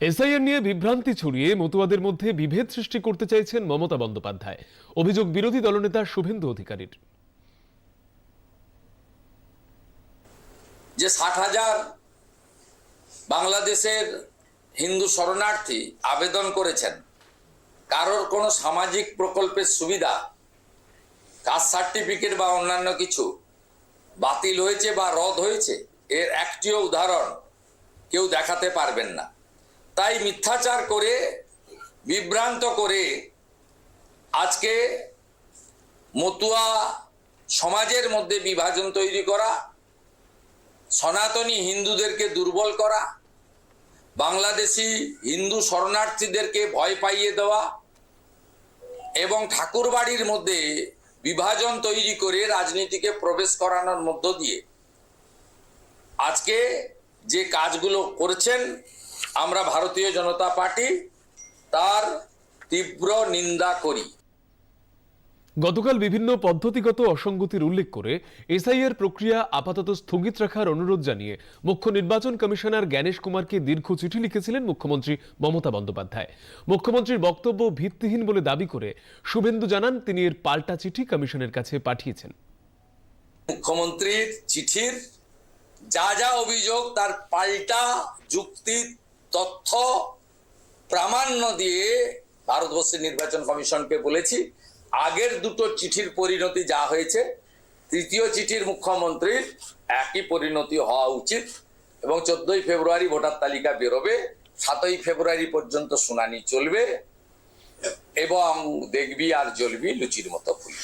SIR নিয়ে বিভ্রান্তি ছড়িয়ে মতুয়াদের মধ্যে বিভেদ সৃষ্টি করতে চাইছেন মমতা বন্দ্যোপাধ্যায়। অভিযোগ বিরোধী দলনেতা শুভেন্দু অধিকারীর। যে 60,000 বাংলাদেশের হিন্দু শরণার্থী আবেদন করেছেন, কারোর কোনো সামাজিক প্রকল্পের সুবিধা, কাস্ট সার্টিফিকেট বা অন্যান্য কিছু বাতিল হয়েছে বা রদ হয়েছে, এর একটিও উদাহরণ কেউ দেখাতে পারবেন না। তাই মিথ্যাচার করে, বিভ্রান্ত করে আজকে মতুয়া সমাজের মধ্যে বিভাজন তৈরি করা, সনাতনী হিন্দুদেরকে দুর্বল করা, বাংলাদেশি হিন্দু শরণার্থীদেরকে ভয় পাইয়ে দেওয়া এবং ঠাকুরবাড়ির মধ্যে বিভাজন তৈরি করে রাজনীতিকে প্রবেশ করানোর মধ্য দিয়ে আজকে যে কাজগুলো করছেন, আমরা ভারতীয় জনতা পার্টি তার তীব্র নিন্দা করি। গতকাল বিভিন্ন পদ্ধতিগত অসঙ্গতির উল্লেখ করে এসআইআর প্রক্রিয়া আপাতত স্থগিত রাখার অনুরোধ জানিয়ে মুখ্য নির্বাচন কমিশনার জ্ঞানেশ কুমারকে দীর্ঘ চিঠি লিখেছিলেন মুখ্যমন্ত্রী মমতা বন্দ্যোপাধ্যায়। মুখ্যমন্ত্রীর বক্তব্য ভিত্তিহীন বলে দাবি করে শুভেন্দু জানান তিনি এর পাল্টা চিঠি কমিশনের কাছে পাঠিয়েছেন। মুখ্যমন্ত্রীর চিঠির যা যা অভিযোগ তার পাল্টা যুক্তি, তথ্য, প্রামাণ্য দিয়ে ভারতবর্ষের নির্বাচন কমিশনকে বলেছি। আগের দুটো চিঠির পরিণতি যা হয়েছে, তৃতীয় চিঠির মুখ্যমন্ত্রীর একই পরিণতি হওয়া উচিত এবং 14ই ফেব্রুয়ারি ভোটার তালিকা বেরোবে, 7ই ফেব্রুয়ারি পর্যন্ত শুনানি চলবে এবং দেখবি আর জ্বলবি লুচির মতো ফুল।